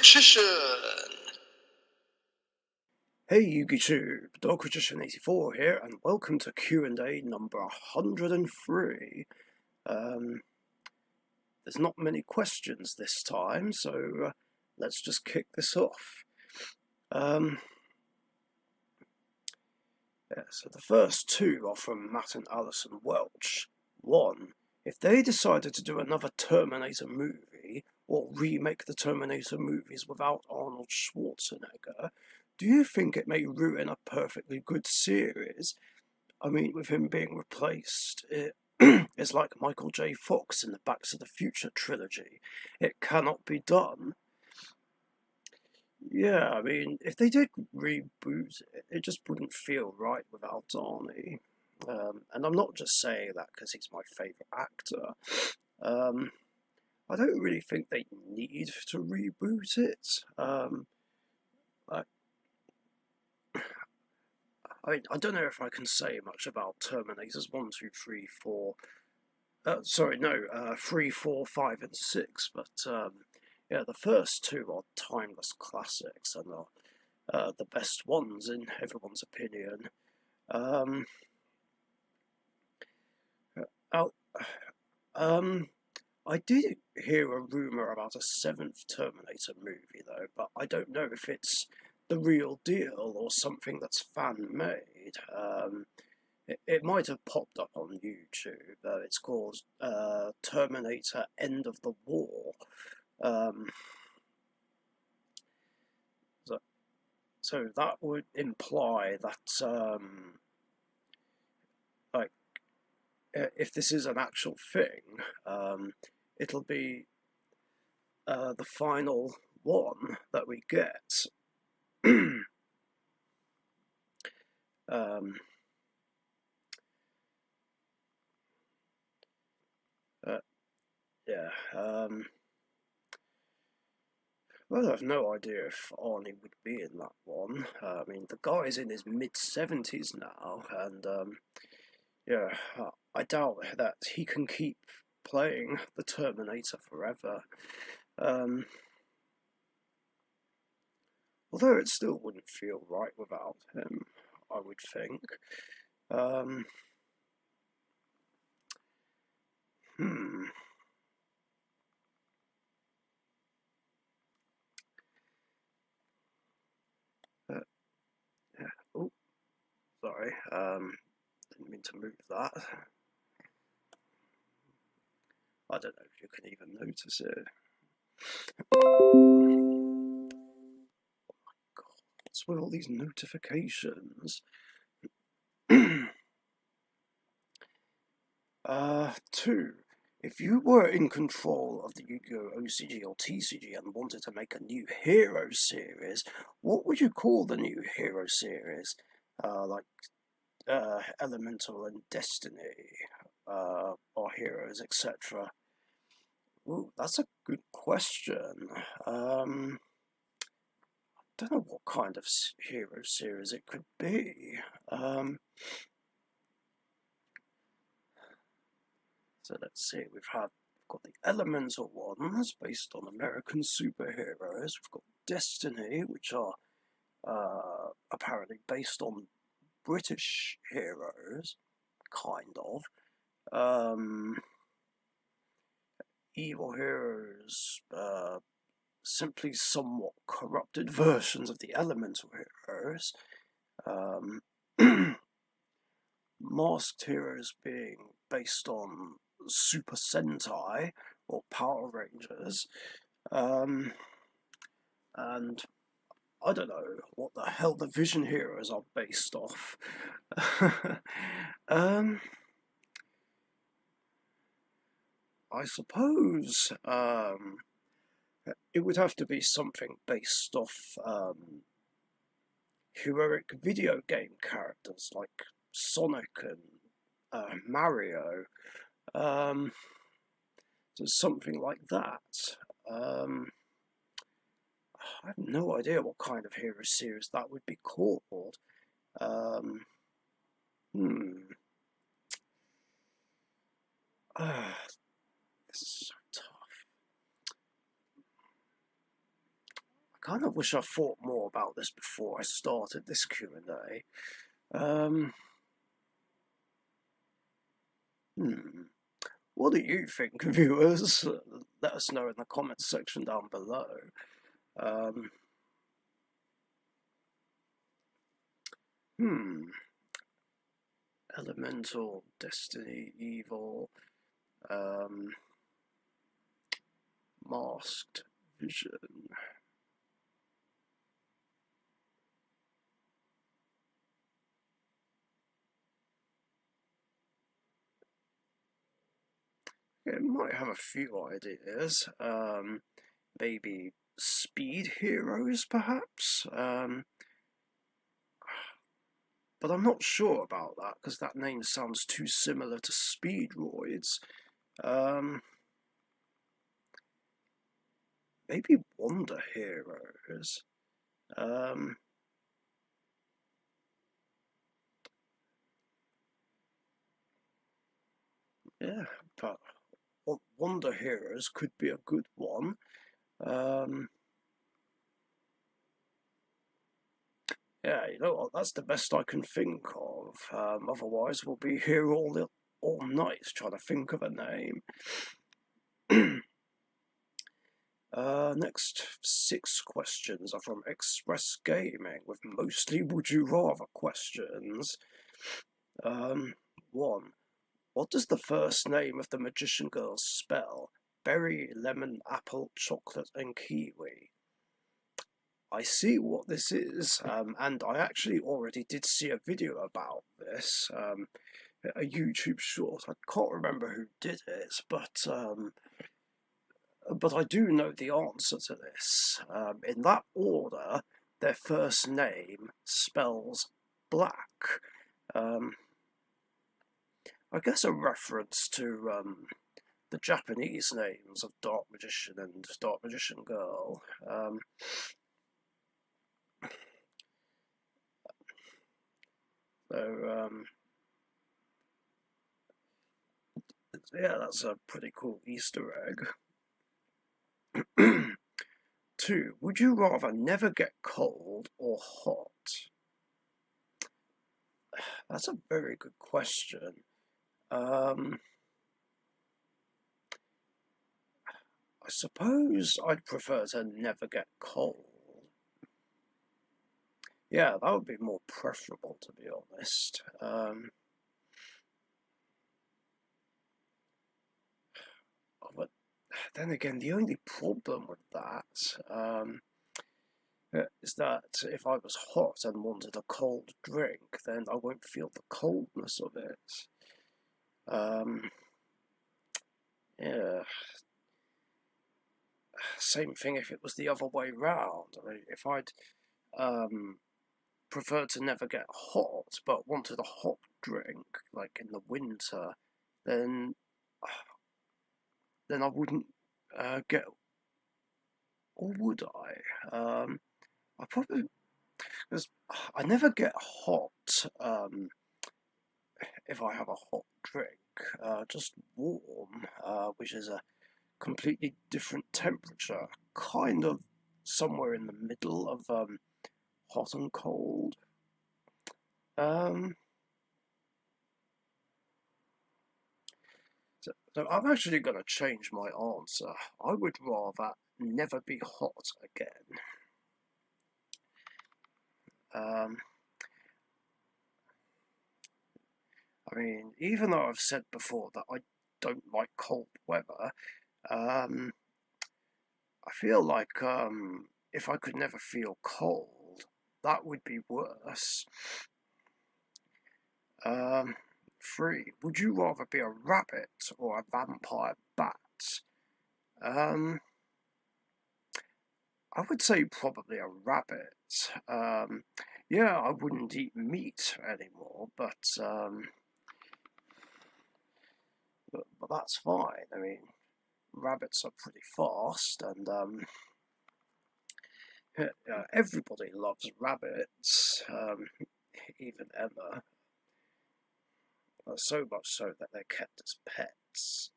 Richician! Hey YouTube, Richician 84 here, and welcome to Q&A number 103. There's not many questions this time, so let's just kick this off. So the first two are from Matt and Alison Welch. One, if they decided to do another Terminator movie, or remake the Terminator movies without Arnold Schwarzenegger, do you think it may ruin a perfectly good series? I mean, with him being replaced, it's like Michael J. Fox in the Back to the Future trilogy. It cannot be done. Yeah, I mean, if they did reboot it, it just wouldn't feel right without Arnie. And I'm not just saying that because he's my favourite actor. I don't really think they need to reboot it. I don't know if I can say much about Terminators 1, 2, 3, 4. 3, 4, 5, and 6. But yeah, the first two are timeless classics and are the best ones in everyone's opinion. I did hear a rumour about a 7th Terminator movie though, but I don't know if it's the real deal or something that's fan-made. It might have popped up on YouTube. It's called Terminator End of the War. So that would imply that, if this is an actual thing, it'll be the final one that we get. Well, I have no idea if Arnie would be in that one. I mean, the guy's in his mid-70s now, and yeah, I doubt that he can keep playing the Terminator forever. Although it still wouldn't feel right without him, I would think. Yeah. Oh, sorry. Didn't mean to move that. I don't know if you can even notice it. Oh my god, what's with all these notifications? 2. If you were in control of the Yu-Gi-Oh! OCG or TCG and wanted to make a new hero series, what would you call the new hero series? Elemental and Destiny, or Heroes, etc. Ooh, that's a good question. I don't know what kind of hero series it could be. So let's see, we've got the Elemental ones based on American superheroes. We've got Destiny, which are apparently based on British heroes, kind of. Evil heroes, simply somewhat corrupted versions of the Elemental heroes. Masked heroes being based on Super Sentai or Power Rangers. And I don't know what the hell the Vision heroes are based off. I suppose it would have to be something based off heroic video game characters like Sonic and Mario. So something like that. I have no idea what kind of hero series that would be called. This is so tough. kind of wish I thought more about this before I started this Q&A. What do you think, viewers? Let us know in the comments section down below. Elemental, Destiny, Evil, Masked, Vision. It might have a few ideas. Maybe speed heroes, perhaps. But I'm not sure about that because that name sounds too similar to speedroids. Maybe wonder heroes. Yeah, but wonder heroes could be a good one. Yeah, you know what? That's the best I can think of. Otherwise, we'll be here all night trying to think of a name. Next 6 questions are from Express Gaming, with mostly would you rather questions. 1. What does the first name of the magician girl spell? Berry, lemon, apple, chocolate, and kiwi. I see what this is, and I actually already did see a video about this, a YouTube short. I can't remember who did it, but I do know the answer to this. In that order, their first name spells black. I guess a reference to the Japanese names of Dark Magician and Dark Magician Girl. Yeah, that's a pretty cool Easter egg. 2. Would you rather never get cold or hot? That's a very good question. I suppose I'd prefer to never get cold. Yeah, that would be more preferable, to be honest. But then again, the only problem with that is that if I was hot and wanted a cold drink, then I won't feel the coldness of it. Yeah. Same thing if it was the other way round. I mean, if I'd preferred to never get hot, but wanted a hot drink, like in the winter, then I wouldn't get, or would I? I probably, because I never get hot if I have a hot drink, just warm, which is a completely different temperature, kind of somewhere in the middle of hot and cold. So I'm actually going to change my answer. I would rather never be hot again. I mean, even though I've said before that I don't like cold weather, I feel like if I could never feel cold, that would be worse. 3. Would you rather be a rabbit or a vampire bat? I would say probably a rabbit. Yeah, I wouldn't eat meat anymore, but that's fine. I mean, rabbits are pretty fast, and everybody loves rabbits, even Emma. So much so that they're kept as pets.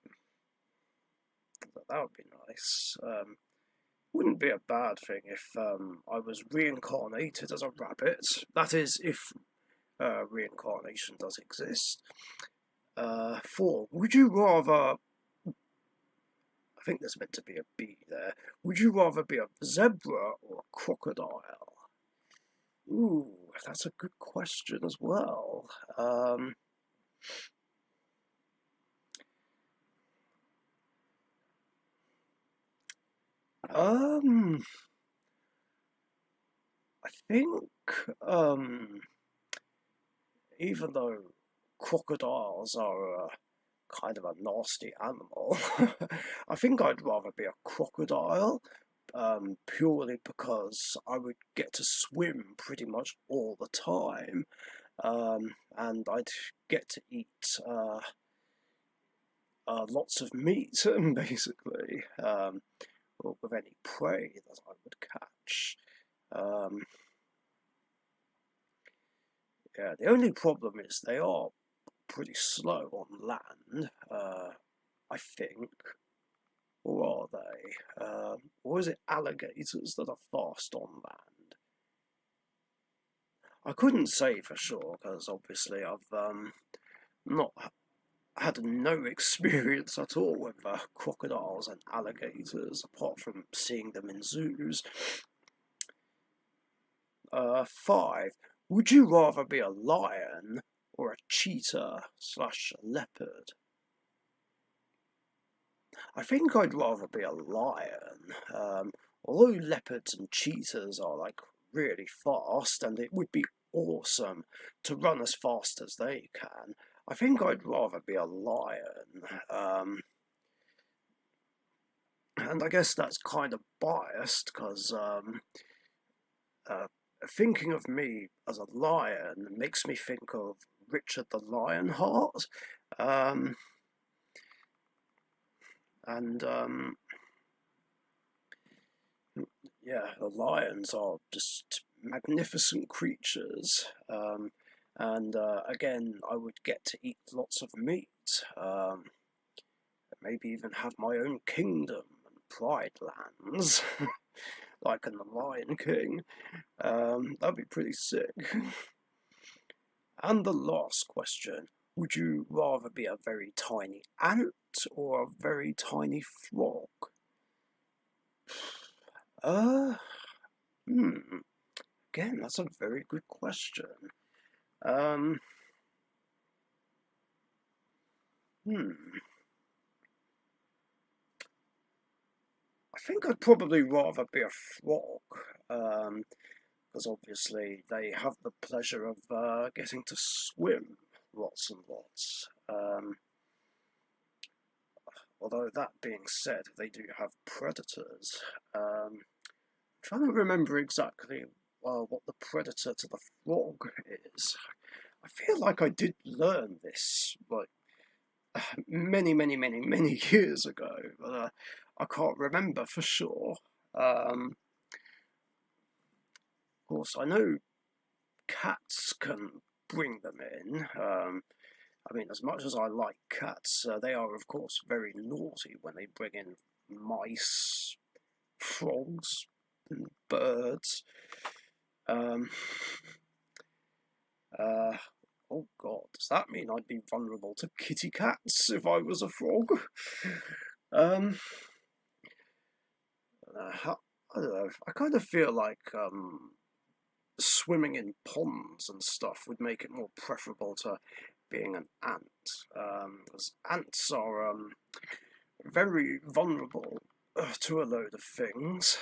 That would be nice. Wouldn't be a bad thing if I was reincarnated as a rabbit. That is, if reincarnation does exist. 4. Would you rather... I think there's meant to be a B there. Would you rather be a zebra or a crocodile? Ooh, that's a good question as well. I think, even though crocodiles are kind of a nasty animal, I think I'd rather be a crocodile, purely because I would get to swim pretty much all the time, and I'd get to eat lots of meat, basically, with any prey that I would catch. Yeah, the only problem is they are pretty slow on land, I think. Or are they? Or is it alligators that are fast on land? I couldn't say for sure, because obviously I've not had no experience at all with crocodiles and alligators, apart from seeing them in zoos. 5. Would you rather be a lion or a cheetah / leopard? I think I'd rather be a lion. Although leopards and cheetahs are like really fast, and it would be awesome to run as fast as they can, I think I'd rather be a lion. And I guess that's kind of biased because thinking of me as a lion makes me think of Richard the Lionheart. And yeah, the lions are just magnificent creatures. And again, I would get to eat lots of meat. Maybe even have my own kingdom and pride lands, like in the Lion King. That'd be pretty sick. And the last question. Would you rather be a very tiny ant or a very tiny frog? Again, that's a very good question. I think I'd probably rather be a frog, because obviously they have the pleasure of getting to swim lots and lots. Although that being said, they do have predators. Trying to remember exactly what the predator to the frog is. I feel like I did learn this like many years ago, but I can't remember for sure. Of course, I know cats can bring them in. I mean, as much as I like cats, they are of course very naughty when they bring in mice, frogs, and birds. Oh god, does that mean I'd be vulnerable to kitty cats if I was a frog? I don't know, I kind of feel like swimming in ponds and stuff would make it more preferable to being an ant, because ants are very vulnerable to a load of things.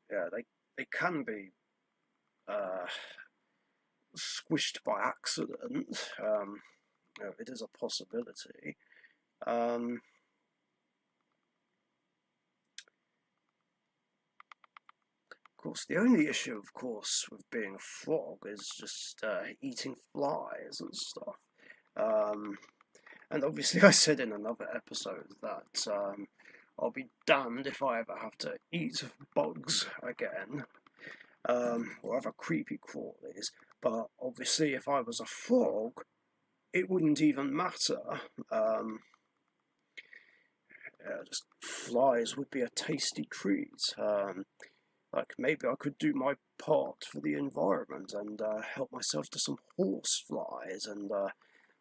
Yeah, they can be squished by accident. It is a possibility. Of course, the only issue, of course, with being a frog is just eating flies and stuff. And obviously, I said in another episode that I'll be damned if I ever have to eat bugs again, or other creepy crawlies. But obviously, if I was a frog, it wouldn't even matter. Yeah, just flies would be a tasty treat. Like maybe I could do my part for the environment and help myself to some horse flies and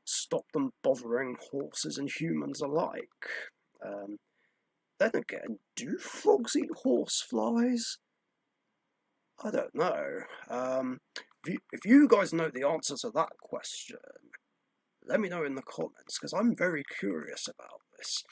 stop them bothering horses and humans alike. Um, then again, do frogs eat horse flies? I don't know. If you guys know the answer to that question, let me know in the comments, because I'm very curious about this.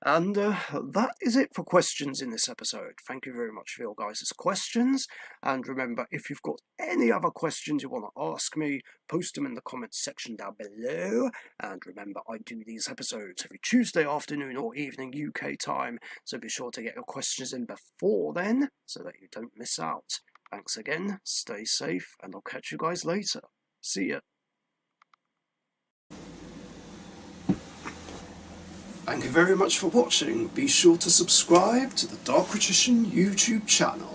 And that is it for questions in this episode. Thank you very much for your guys' questions. And remember, if you've got any other questions you want to ask me, post them in the comments section down below. And remember, I do these episodes every Tuesday afternoon or evening UK time, so be sure to get your questions in before then, so that you don't miss out. Thanks again, stay safe, and I'll catch you guys later. See ya. Thank you very much for watching. Be sure to subscribe to the Richician YouTube channel.